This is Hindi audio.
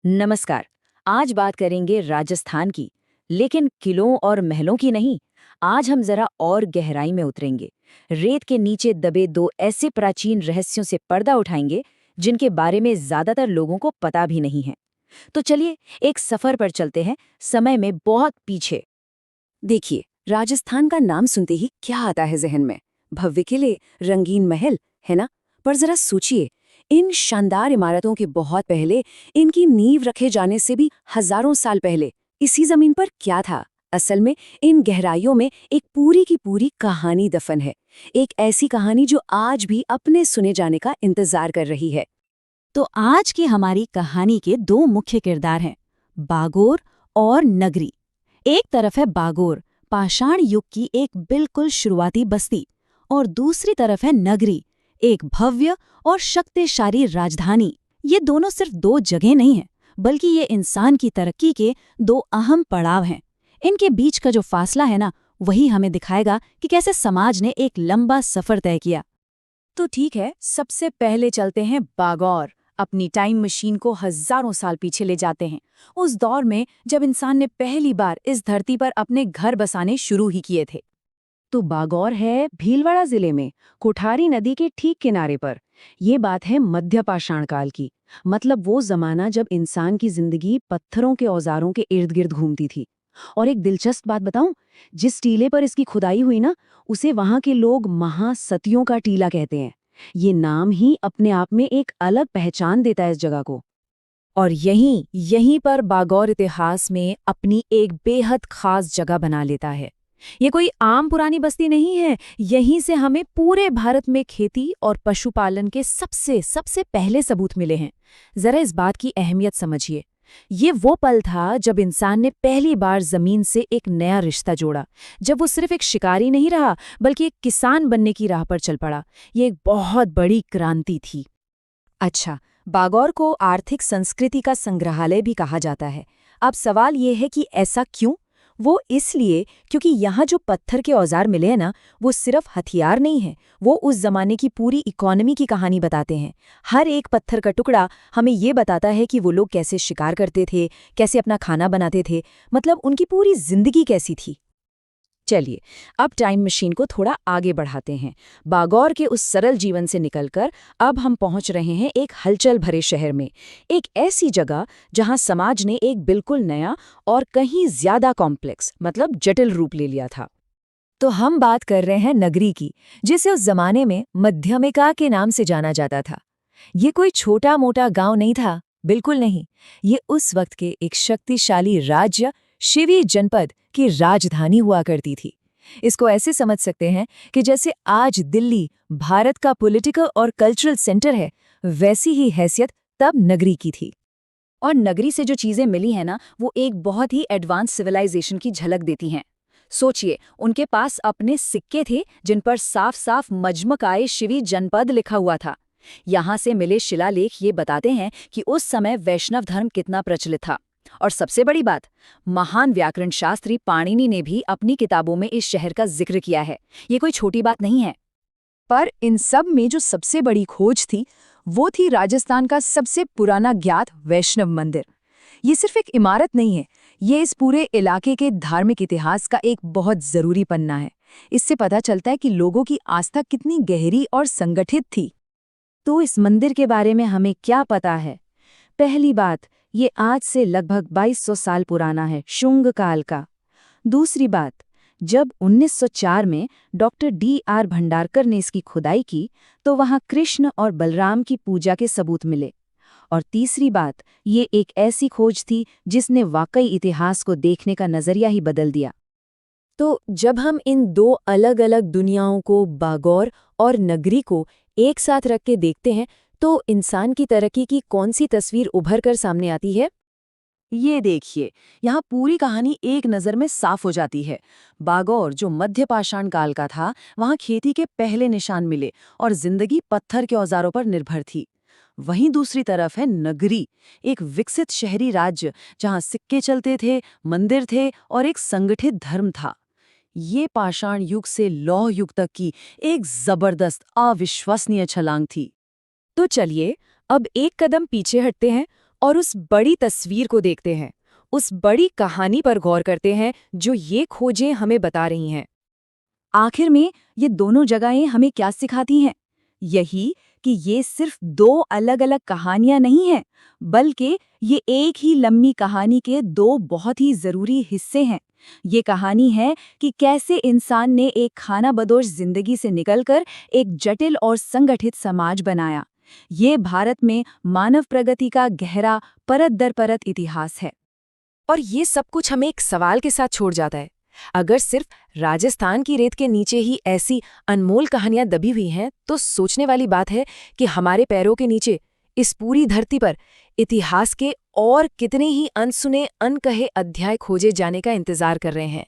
नमस्कार। आज बात करेंगे राजस्थान की, लेकिन किलों और महलों की नहीं। आज हम जरा और गहराई में उतरेंगे। रेत के नीचे दबे दो ऐसे प्राचीन रहस्यों से पर्दा उठाएंगे जिनके बारे में ज्यादातर लोगों को पता भी नहीं है। तो चलिए एक सफर पर चलते हैं, समय में बहुत पीछे। देखिए, राजस्थान का नाम सुनते ही क्या आता है जहन में? भव्य किले, रंगीन महल, है ना? पर जरा सोचिए, इन शानदार इमारतों के बहुत पहले, इनकी नींव रखे जाने से भी हजारों साल पहले, इसी जमीन पर क्या था? असल में इन गहराइयों में एक पूरी की पूरी कहानी दफन है। एक ऐसी कहानी जो आज भी अपने सुने जाने का इंतजार कर रही है। तो आज की हमारी कहानी के दो मुख्य किरदार हैं, बागोर और नगरी। एक तरफ है बागोर, पाषाण युग की एक बिल्कुल शुरुआती बस्ती, और दूसरी तरफ है नगरी, एक भव्य और शक्तिशाली राजधानी। ये दोनों सिर्फ दो जगह नहीं हैं, बल्कि ये इंसान की तरक्की के दो अहम पड़ाव हैं। इनके बीच का जो फासला है ना, वही हमें दिखाएगा कि कैसे समाज ने एक लंबा सफर तय किया। तो ठीक है, सबसे पहले चलते हैं बागौर। अपनी टाइम मशीन को हजारों साल पीछे ले जाते हैं, उस दौर में जब इंसान ने पहली बार इस धरती पर अपने घर बसाने शुरू ही किए थे। तो बागौर है भीलवाड़ा जिले में, कोठारी नदी के ठीक किनारे पर। ये बात है मध्य पाषाण काल की। मतलब वो जमाना जब इंसान की जिंदगी पत्थरों के औजारों के इर्द गिर्द घूमती थी। और एक दिलचस्प बात बताऊं, जिस टीले पर इसकी खुदाई हुई ना, उसे वहां के लोग महासतियों का टीला कहते हैं। ये नाम ही अपने आप में एक अलग पहचान देता है इस जगह को। और यहीं यहीं पर बागौर इतिहास में अपनी एक बेहद खास जगह बना लेता है। ये कोई आम पुरानी बस्ती नहीं है, यहीं से हमें पूरे भारत में खेती और पशुपालन के सबसे सबसे पहले सबूत मिले हैं। जरा इस बात की अहमियत समझिए। ये वो पल था जब इंसान ने पहली बार जमीन से एक नया रिश्ता जोड़ा, जब वो सिर्फ एक शिकारी नहीं रहा, बल्कि एक किसान बनने की राह पर चल पड़ा। ये एक बहुत बड़ी क्रांति थी। अच्छा, बागौर को आर्थिक संस्कृति का संग्रहालय भी कहा जाता है। अब सवाल ये है कि ऐसा क्यों? वो इसलिए क्योंकि यहाँ जो पत्थर के औजार मिले हैं ना, वो सिर्फ हथियार नहीं है, वो उस जमाने की पूरी इकोनॉमी की कहानी बताते हैं। हर एक पत्थर का टुकड़ा हमें ये बताता है कि वो लोग कैसे शिकार करते थे, कैसे अपना खाना बनाते थे, मतलब उनकी पूरी जिंदगी कैसी थी। चलिए, अब टाइम मशीन को थोड़ा आगे बढ़ाते हैं। बागौर के उस सरल जीवन से निकलकर अब हम पहुंच रहे हैं एक हलचल भरे शहर में, एक ऐसी जगह जहां समाज ने एक बिल्कुल नया और कहीं ज्यादा कॉम्प्लेक्स, मतलब जटिल रूप ले लिया था। तो हम बात कर रहे हैं नगरी की, जिसे उस जमाने में मध्यमिका के नाम से जाना जाता था। ये कोई छोटा मोटा गांव नहीं था, बिल्कुल नहीं। ये उस वक्त के एक शक्तिशाली राज्य शिवी जनपद की राजधानी हुआ करती थी। इसको ऐसे समझ सकते हैं कि जैसे आज दिल्ली भारत का पॉलिटिकल और कल्चरल सेंटर है, वैसी ही हैसियत तब नगरी की थी। और नगरी से जो चीजें मिली हैं ना, वो एक बहुत ही एडवांस सिविलाइजेशन की झलक देती हैं। सोचिए, उनके पास अपने सिक्के थे जिन पर साफ साफ मजमकाए शिवी जनपद लिखा हुआ था। यहाँ से मिले शिलालेख ये बताते हैं कि उस समय वैष्णव धर्म कितना प्रचलित था। और सबसे बड़ी बात, महान व्याकरण शास्त्री पाणिनि ने भी अपनी किताबों में इस शहर का जिक्र किया है। ये कोई छोटी बात नहीं है। पर इन सब में जो सबसे बड़ी खोज थी, वो थी राजस्थान का सबसे पुराना ज्ञात वैष्णव मंदिर। ये सिर्फ एक इमारत नहीं है, ये इस पूरे इलाके के धार्मिक इतिहास का एक बहुत जरूरी पन्ना है। इससे पता चलता है कि लोगों की आस्था कितनी गहरी और संगठित थी। तो इस मंदिर के बारे में हमें क्या पता है? पहली बात, ये आज से लगभग 2200 साल पुराना है, शुंग काल का। दूसरी बात, जब 1904 में डॉक्टर D.R. भंडारकर ने इसकी खुदाई की, तो वहां कृष्ण और बलराम की पूजा के सबूत मिले। और तीसरी बात, ये एक ऐसी खोज थी जिसने वाकई इतिहास को देखने का नजरिया ही बदल दिया। तो जब हम इन दो अलग अलग दुनियाओं को, बागौर और नगरी को एक साथ रख के देखते हैं, तो इंसान की तरक्की की कौन सी तस्वीर उभर कर सामने आती है? ये देखिए, यहाँ पूरी कहानी एक नज़र में साफ हो जाती है। बागौर जो मध्य पाषाण काल का था, वहाँ खेती के पहले निशान मिले और जिंदगी पत्थर के औजारों पर निर्भर थी। वहीं दूसरी तरफ है नगरी, एक विकसित शहरी राज्य जहाँ सिक्के चलते थे, मंदिर थे और एक संगठित धर्म था। ये पाषाण युग से लौह युग तक की एक जबरदस्त अविश्वसनीय छलांग थी। तो चलिए, अब एक कदम पीछे हटते हैं, और उस बड़ी तस्वीर को देखते हैं, उस बड़ी कहानी पर गौर करते हैं जो ये खोजें हमें बता रही हैं। आखिर में ये दोनों जगहें हमें क्या सिखाती हैं? यही कि ये सिर्फ दो अलग-अलग कहानियां नहीं हैं, बल्कि ये एक ही लंबी कहानी के दो बहुत ही जरूरी हिस्से हैं। ये कहानी है कि कैसे इंसान ने एक खानाबदोश जिंदगी से निकलकर एक जटिल और संगठित समाज बनाया। ये भारत में मानव प्रगति का गहरा परत दर परत इतिहास है। और ये सब कुछ हमें एक सवाल के साथ छोड़ जाता है। अगर सिर्फ राजस्थान की रेत के नीचे ही ऐसी अनमोल कहानियां दबी हुई हैं, तो सोचने वाली बात है कि हमारे पैरों के नीचे, इस पूरी धरती पर, इतिहास के और कितने ही अनसुने, अनकहे अध्याय खोजे जाने का इंतजार कर रहे हैं।